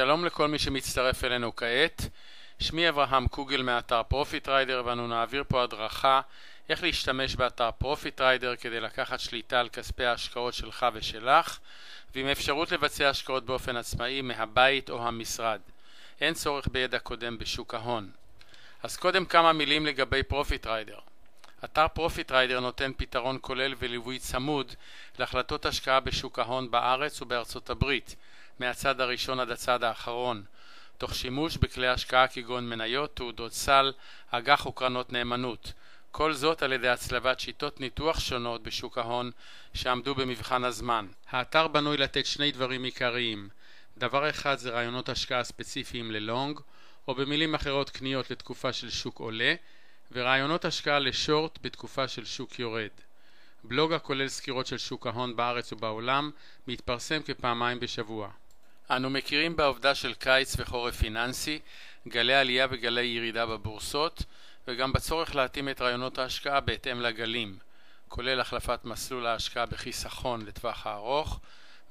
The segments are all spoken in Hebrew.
שלום לכל מי שמצטרף אלינו כעת. שמי אברהם קוגל מאתר פרופיט ריידר, ואנו נעביר פה הדרכה איך להשתמש באתר פרופיט ריידר כדי לקחת שליטה על כספי ההשקעות שלך ושלך, ועם אפשרות לבצע השקעות באופן עצמאי מהבית או המשרד. אין צורך בידע קודם בשוק ההון. אז קודם כמה מילים לגבי פרופיט ריידר. אתר פרופיט ריידר נותן פתרון כולל וליווי צמוד להחלטות השקעה בשוק ההון בארץ ובארצות הברית, מהצד הראשון עד הצד האחרון, תוך שימוש בכלי השקעה כגון מניות, תעודות סל, אג"ח וקרנות נאמנות. כל זאת על ידי הצלבת שיטות ניתוח שונות בשוק ההון שעמדו במבחן הזמן. האתר בנוי לתת שני דברים עיקריים. דבר אחד זה רעיונות השקעה ספציפיים ללונג, או במילים אחרות קניות לתקופה של שוק עולה, ורעיונות השקעה לשורט בתקופה של שוק יורד. בלוג הכולל סקירות של שוק ההון בארץ ובעולם מתפרסם כפעמיים בשבוע. אנו מכירים בעובדה של קיץ וחורף פיננסי, גלי עלייה וגלי ירידה בבורסות, וגם בצורך להתאים את רעיונות ההשקעה בהתאם לגלים, כולל החלפת מסלול ההשקעה בחיסכון לטווח הארוך,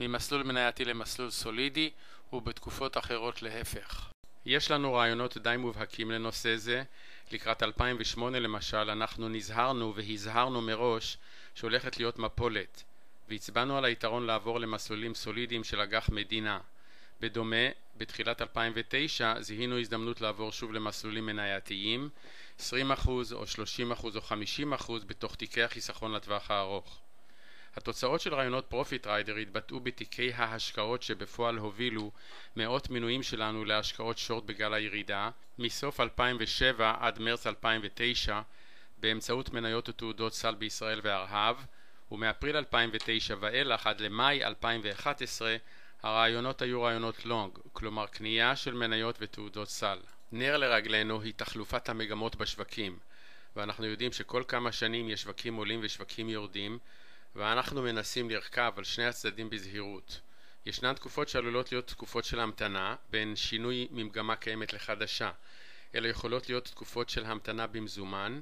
ממסלול מנייתי למסלול סולידי, ובתקופות אחרות להפך. יש לנו רעיונות די מובהקים לנושא זה. לקראת 2008 למשל, אנחנו נזהרנו והזהרנו מראש שהולכת להיות מפולת, והצבענו על היתרון לעבור למסלולים סולידיים של אג"ח מדינה. בדומה, בתחילת 2009 זיהינו הזדמנות לעבור שוב למסלולים מנייתיים, 20% או 30% או 50% בתוך תיקי החיסכון לטווח הארוך. התוצאות של רעיונות פרופיט ריידר התבטאו בתיקי ההשקעות שבפועל הובילו מאות מינויים שלנו להשקעות שורט בגל הירידה, מסוף 2007 עד מרץ 2009 באמצעות מניות ותעודות סל בישראל והרהב, ומאפריל 2009 ואילך עד למאי 2011 הרעיונות היו רעיונות לונג, כלומר קנייה של מניות ותעודות סל. נר לרגלינו היא תחלופת המגמות בשווקים, ואנחנו יודעים שכל כמה שנים יש שווקים עולים ושווקים יורדים, ואנחנו מנסים לרכב על שני הצדדים בזהירות. ישנן תקופות שעלולות להיות תקופות של המתנה בין שינוי ממגמה קיימת לחדשה. אלה יכולות להיות תקופות של המתנה במזומן,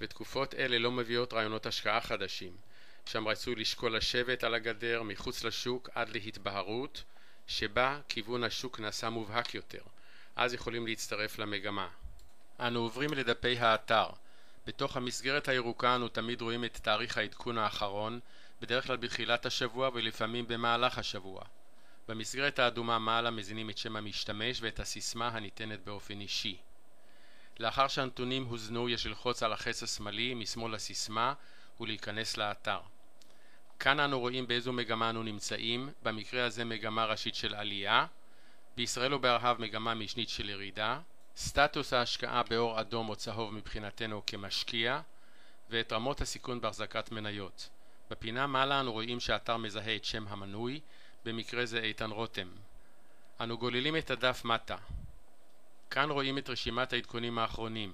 ותקופות אלה לא מביאות רעיונות השקעה חדשים. שם רצוי לשקול לשבת על הגדר מחוץ לשוק עד להתבהרות, שבה כיוון השוק נעשה מובהק יותר. אז יכולים להצטרף למגמה. אנו עוברים לדפי האתר. בתוך המסגרת הירוקה אנו תמיד רואים את תאריך העדכון האחרון, בדרך כלל בתחילת השבוע ולפעמים במהלך השבוע. במסגרת האדומה מעלה מזינים את שם המשתמש ואת הסיסמה הניתנת באופן אישי. לאחר שהנתונים הוזנו יש ללחוץ על החץ השמאלי משמאל לסיסמה ולהיכנס לאתר. כאן אנו רואים באיזו מגמה אנו נמצאים, במקרה הזה מגמה ראשית של עלייה, בישראל ובהרהב מגמה משנית של ירידה, סטטוס ההשקעה באור אדום או צהוב מבחינתנו כמשקיע, ואת רמות הסיכון בהחזקת מניות. בפינה מעלה אנו רואים שהאתר מזהה את שם המנוי, במקרה זה איתן רותם. אנו גוללים את הדף מטה. כאן רואים את רשימת העדכונים האחרונים.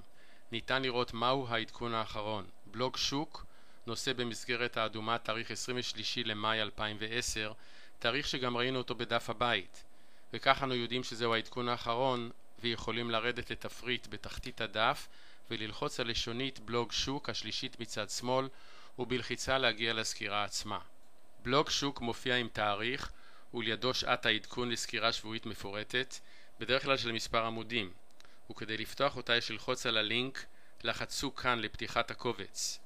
ניתן לראות מהו העדכון האחרון. בלוג שוק נושא במסגרת האדומה תאריך 23 למאי 2010, תאריך שגם ראינו אותו בדף הבית. וכך אנו יודעים שזהו העדכון האחרון, ויכולים לרדת לתפריט בתחתית הדף וללחוץ על לשונית בלוג שוק השלישית מצד שמאל, ובלחיצה להגיע לסקירה עצמה. בלוג שוק מופיע עם תאריך ולידו שעת העדכון לסקירה שבועית מפורטת, בדרך כלל של מספר עמודים, וכדי לפתוח אותה יש ללחוץ על הלינק לחצו כאן לפתיחת הקובץ.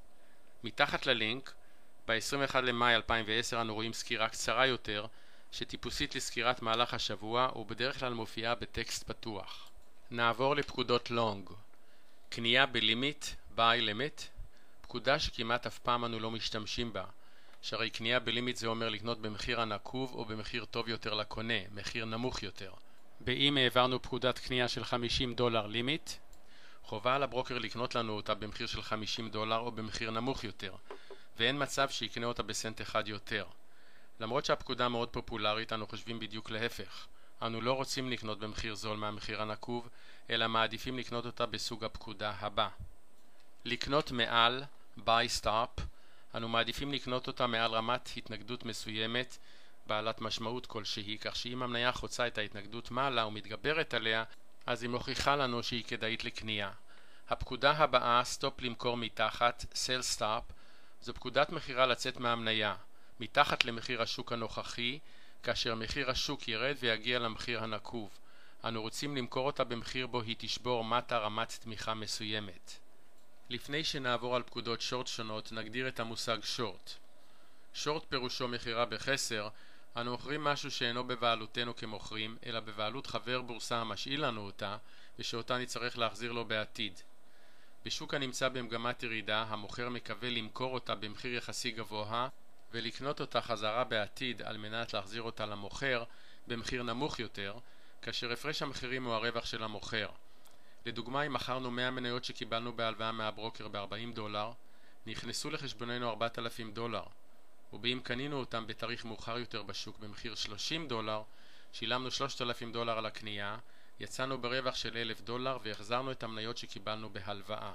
מתחת ללינק, ב-21 למאי 2010 אנו רואים סקירה קצרה יותר שטיפוסית לסקירת מהלך השבוע ובדרך כלל מופיעה בטקסט פתוח. נעבור לפקודות לונג. קנייה בלימיט, buy limit, פקודה שכמעט אף פעם אנו לא משתמשים בה, שהרי קנייה בלימיט זה אומר לקנות במחיר הנקוב או במחיר טוב יותר לקונה, מחיר נמוך יותר. באם העברנו פקודת קנייה של $50 לימיט, חובה על הברוקר לקנות לנו אותה במחיר של $50 או במחיר נמוך יותר, ואין מצב שיקנה אותה בסנט אחד יותר. למרות שהפקודה מאוד פופולרית, אנו חושבים בדיוק להפך. אנו לא רוצים לקנות במחיר זול מהמחיר הנקוב, אלא מעדיפים לקנות אותה בסוג הפקודה הבא. לקנות מעל, buy stop, אנו מעדיפים לקנות אותה מעל רמת התנגדות מסוימת, בעלת משמעות כלשהי, כך שאם המניה חוצה את ההתנגדות מעלה ומתגברת עליה, אז היא מוכיחה לנו שהיא כדאית לקנייה. הפקודה הבאה, סטופ למכור מתחת, sell stop, זו פקודת מחירה לצאת מהמניה, מתחת למחיר השוק הנוכחי, כאשר מחיר השוק ירד ויגיע למחיר הנקוב. אנו רוצים למכור אותה במחיר בו היא תשבור מטה רמת תמיכה מסוימת. לפני שנעבור על פקודות שורט שונות, נגדיר את המושג שורט. שורט פירושו מחירה בחסר. אנו מוכרים משהו שאינו בבעלותנו כמוכרים, אלא בבעלות חבר בורסה המשאיל לנו אותה, ושאותה נצטרך להחזיר לו בעתיד. בשוק הנמצא במגמת ירידה, המוכר מקווה למכור אותה במחיר יחסי גבוה, ולקנות אותה חזרה בעתיד על מנת להחזיר אותה למוכר במחיר נמוך יותר, כאשר הפרש המחירים הוא הרווח של המוכר. לדוגמה, אם מכרנו 100 מניות שקיבלנו בהלוואה מהברוקר ב$40, נכנסו לחשבוננו $4,000, ובאם קנינו אותם בתאריך מאוחר יותר בשוק במחיר $30, שילמנו $3,000 על הקנייה, יצאנו ברווח של $1,000 והחזרנו את המניות שקיבלנו בהלוואה.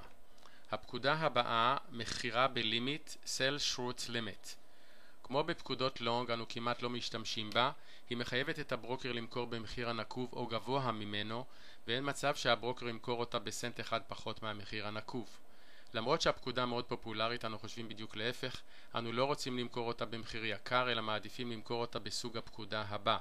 הפקודה הבאה, מחירה בלימיט, sell short limit. כמו בפקודות לונג, אנו כמעט לא משתמשים בה, היא מחייבת את הברוקר למכור במחיר הנקוב או גבוה ממנו, ואין מצב שהברוקר ימכור אותה בסנט אחד פחות מהמחיר הנקוב. למרות שהפקודה מאוד פופולרית, אנו חושבים בדיוק להפך. אנו לא רוצים למכור אותה במחיר יקר, אלא מעדיפים למכור אותה בסוג הפקודה הבא.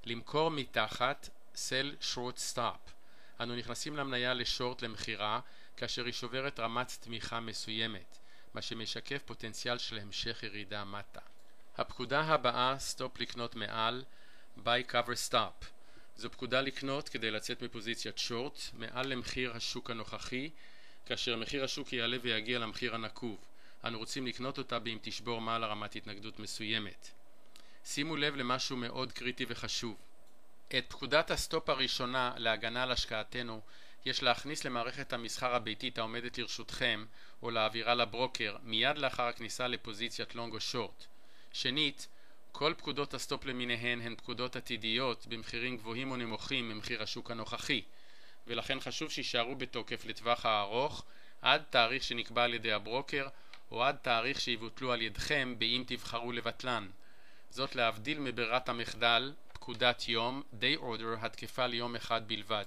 למכור מתחת, sell short stop. אנו נכנסים למניה לשורט למחירה, כאשר היא שוברת רמת תמיכה מסוימת, מה שמשקף פוטנציאל של המשך ירידה מטה. הפקודה הבאה, סטופ לקנות מעל, buy cover stop. זו פקודה לקנות כדי לצאת מפוזיציית שורט מעל למחיר השוק הנוכחי, כאשר מחיר השוק יעלה ויגיע למחיר הנקוב. אנו רוצים לקנות אותה אם תשבור מעל רמת התנגדות מסוימת. שימו לב למשהו מאוד קריטי וחשוב. את פקודת הסטופ הראשונה להגנה על השקעתנו יש להכניס למערכת המסחר הביתית העומדת לרשותכם או להעבירה לברוקר מיד לאחר הכניסה לפוזיציית לונג או שורט. שנית, כל פקודות הסטופ למיניהן הן פקודות עתידיות במחירים גבוהים או נמוכים ממחיר השוק הנוכחי, ולכן חשוב שישארו בתוקף לטווח הארוך עד תאריך שנקבע על ידי הברוקר או עד תאריך שיבוטלו על ידכם באם תבחרו לבטלן. זאת להבדיל מברירת המחדל, פקודת יום, day order, התקפה ליום אחד בלבד.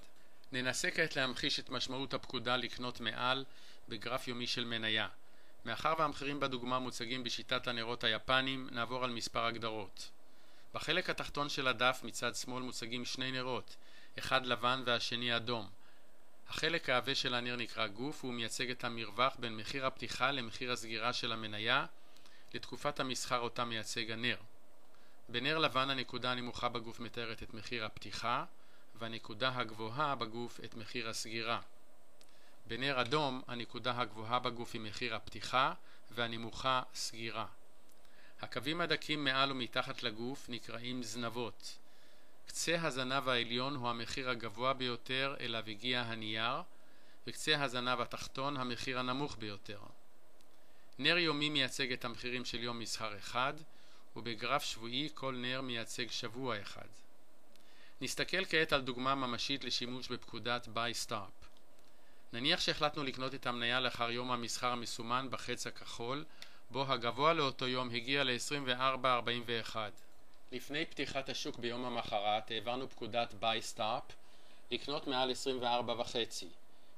ננסה כעת להמחיש את משמעות הפקודה לקנות מעל בגרף יומי של מניה. מאחר והמחירים בדוגמה מוצגים בשיטת הנרות היפנים, נעבור על מספר הגדרות. בחלק התחתון של הדף מצד שמאל מוצגים שני נרות, אחד לבן והשני אדום. החלק העבה של הנר נקרא גוף, והוא מייצג את המרווח בין מחיר הפתיחה למחיר הסגירה של המניה לתקופת המסחר אותה מייצג הנר. בנר לבן הנקודה הנמוכה בגוף מתארת את מחיר הפתיחה, והנקודה הגבוהה בגוף את מחיר הסגירה. בנר אדום הנקודה הגבוהה בגוף היא מחיר הפתיחה והנמוכה סגירה. הקווים הדקים מעל ומתחת לגוף נקראים זנבות. קצה הזנב העליון הוא המחיר הגבוה ביותר אליו הגיע הנייר, וקצה הזנב התחתון המחיר הנמוך ביותר. נר יומי מייצג את המחירים של יום מסחר אחד, ובגרף שבועי כל נר מייצג שבוע אחד. נסתכל כעת על דוגמה ממשית לשימוש בפקודת buy stop. נניח שהחלטנו לקנות את המניה לאחר יום המסחר המסומן בחץ הכחול, בו הגבוה לאותו יום הגיע ל-24.41. לפני פתיחת השוק ביום המחרת העברנו פקודת buy stop לקנות מעל 24.5,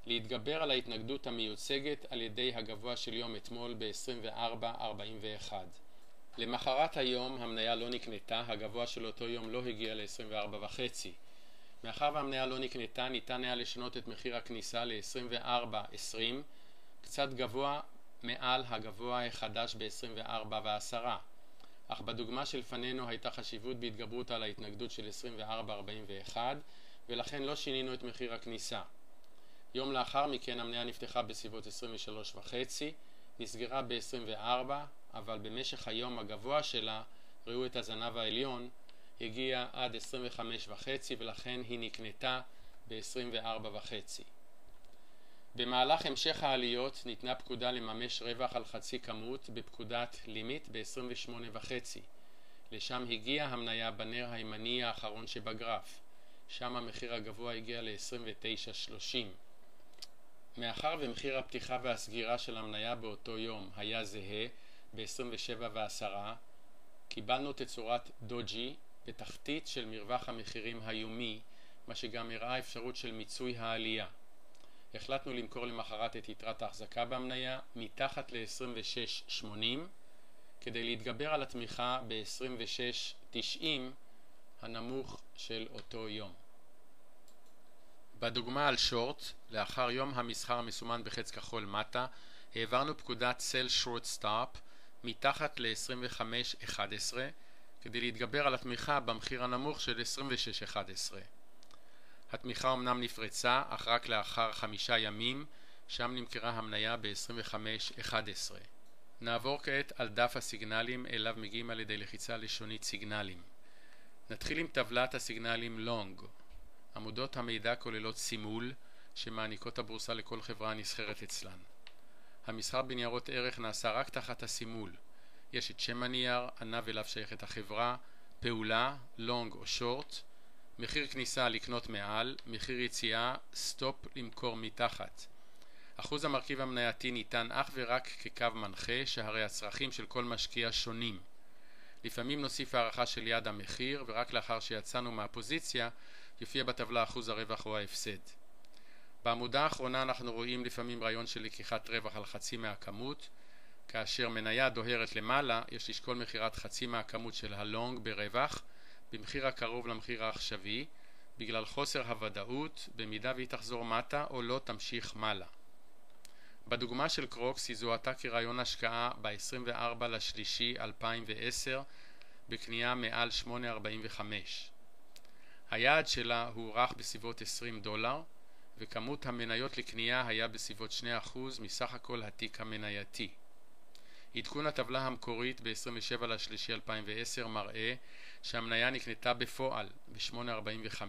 להתגבר על ההתנגדות המיוצגת על ידי הגבוה של יום אתמול ב-24.41. למחרת היום המניה לא נקנתה, הגבוה של אותו יום לא הגיע ל-24.5. מאחר והמניה לא נקנתה, ניתן היה לשנות את מחיר הכניסה ל-24.20, קצת גבוה מעל הגבוה החדש ב-24.10. אך בדוגמה שלפנינו הייתה חשיבות בהתגברות על ההתנגדות של 24.41, ולכן לא שינינו את מחיר הכניסה. יום לאחר מכן המניה נפתחה בסביבות 23.5, נסגרה ב-24, אבל במשך היום הגבוה שלה, ראו את הזנב העליון, הגיע עד 25.5 ולכן היא נקנתה ב-24.5. במהלך המשך העליות ניתנה פקודה לממש רווח על חצי כמות בפקודת לימיט ב-28.5. לשם הגיעה המניה בנר הימני האחרון שבגרף. שם המחיר הגבוה הגיע ל-29.30. מאחר ומחיר הפתיחה והסגירה של המניה באותו יום היה זהה ב-27.10, קיבלנו תצורת דוג'י בתחתית של מרווח המחירים היומי, מה שגם הראה אפשרות של מיצוי העלייה. החלטנו למכור למחרת את יתרת ההחזקה במניה מתחת ל-26.80 כדי להתגבר על התמיכה ב-26.90 הנמוך של אותו יום. בדוגמה על שורט, לאחר יום המסחר המסומן בחץ כחול מטה, העברנו פקודת Sell Short Stop מתחת ל-25.11 כדי להתגבר על התמיכה במחיר הנמוך של 26.11. התמיכה אמנם נפרצה, אך רק לאחר 5 ימים, שם נמכרה המניה ב-25.11. נעבור כעת על דף הסיגנלים אליו מגיעים על ידי לחיצה לשונית סיגנלים. נתחיל עם טבלת הסיגנלים לונג. עמודות המידע כוללות סימול שמעניקות הבורסה לכל חברה נסחרת אצלן. המסחר בניירות ערך נעשה רק תחת הסימול. יש את שם הנייר, ענב אליו שייכת החברה, פעולה, לונג או שורט, מחיר כניסה לקנות מעל, מחיר יציאה, סטופ למכור מתחת. אחוז המרכיב המנייתי ניתן אך ורק כקו מנחה, שהרי הצרכים של כל משקיע שונים. לפעמים נוסיף הערכה של יעד המחיר, ורק לאחר שיצאנו מהפוזיציה יופיע בטבלה אחוז הרווח או ההפסד. בעמודה האחרונה אנחנו רואים לפעמים רעיון של לקיחת רווח על חצי מהכמות. כאשר מניה דוהרת למעלה, יש לשקול מחירת חצי מהכמות של הלונג ברווח במחיר הקרוב למחיר העכשווי, בגלל חוסר הוודאות במידה והיא תחזור מטה או לא תמשיך מעלה. בדוגמה של קרוקס היא זוהתה כרעיון השקעה ב-24/3/2010 בקנייה מעל 8.45. היעד שלה הוערך בסביבות $20 וכמות המניות לקנייה היה בסביבות 2% מסך הכל התיק המנייתי. עדכון הטבלה המקורית ב-27/3/2010 מראה שהמניה נקנתה בפועל ב-8.45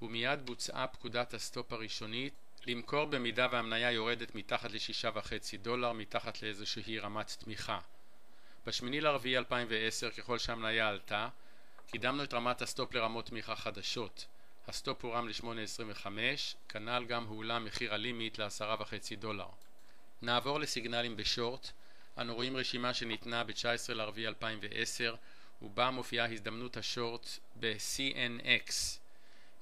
ומיד בוצעה פקודת הסטופ הראשונית למכור במידה והמניה יורדת מתחת $6.5 מתחת לאיזושהי רמת תמיכה. ב-8.4/2010 ככל שהמניה עלתה, קידמנו את רמת הסטופ לרמות תמיכה חדשות. הסטופ הורם ל-8.25, כנ"ל גם הועלה מחיר הלימיט ל$10.5. נעבור לסיגנלים בשורט. אנו רואים רשימה שניתנה ב-19.4/2010 ובה מופיעה הזדמנות השורט ב-CNX.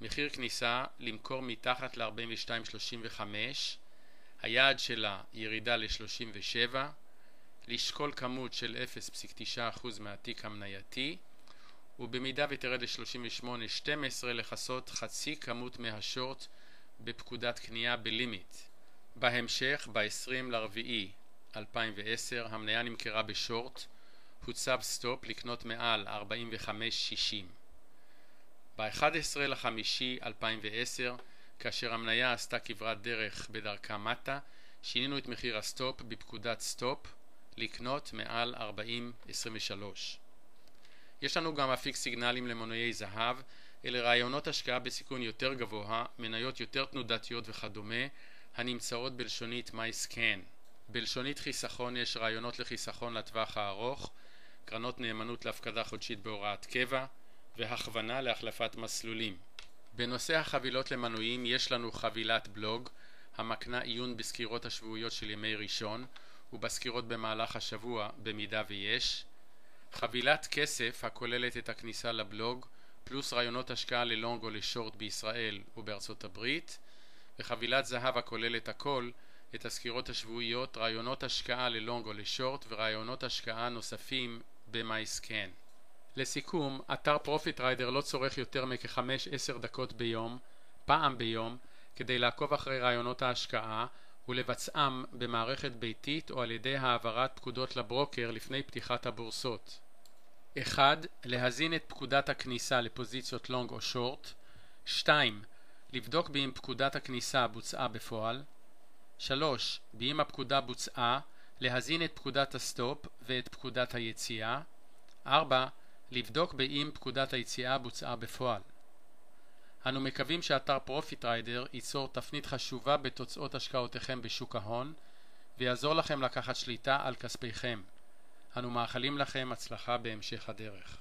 מחיר כניסה למכור מתחת ל-42.35, היעד שלה ירידה ל-37, לשקול כמות של 0.9% מהתיק המנייתי, ובמידה ותרד ל-38.12 לחסות חצי כמות מהשורט בפקודת קנייה בלימיט. בהמשך, ב-20.4/2010 המניה נמכרה בשורט, הוצב סטופ לקנות מעל 45.60. ב-11.5/2010 כאשר המניה עשתה כברת דרך בדרכה מטה, שינינו את מחיר הסטופ בפקודת סטופ לקנות מעל 40.23. יש לנו גם אפיק סיגנלים למנועי זהב. אלה רעיונות השקעה בסיכון יותר גבוה, מניות יותר תנודתיות וכדומה, הנמצאות בלשונית MyScan. בלשונית חיסכון יש רעיונות לחיסכון לטווח הארוך, קרנות נאמנות להפקדה חודשית בהוראת קבע והכוונה להחלפת מסלולים. בנושא החבילות למנויים יש לנו חבילת בלוג המקנה עיון בסקירות השבועיות של ימי ראשון ובסקירות במהלך השבוע במידה ויש, חבילת כסף הכוללת את הכניסה לבלוג פלוס רעיונות השקעה ללונג או לשורט בישראל ובארצות הברית, וחבילת זהב הכוללת הכל, את הסקירות השבועיות, רעיונות השקעה ללונג או לשורט ורעיונות השקעה נוספים ב-MyScan. לסיכום, אתר פרופיטריידר לא צורך יותר מכ-5-10 דקות ביום, פעם ביום, כדי לעקוב אחרי רעיונות ההשקעה ולבצעם במערכת ביתית או על ידי העברת פקודות לברוקר לפני פתיחת הבורסות. 1. להזין את פקודת הכניסה לפוזיציות לונג או שורט. 2. לבדוק באם פקודת הכניסה בוצעה בפועל. 3. באם הפקודה בוצעה, להזין את פקודת הסטופ ואת פקודת היציאה. 4. לבדוק באם פקודת היציאה בוצעה בפועל. אנו מקווים שאתר פרופיטריידר ייצור תפנית חשובה בתוצאות השקעותיכם בשוק ההון ויעזור לכם לקחת שליטה על כספיכם. אנו מאחלים לכם הצלחה בהמשך הדרך.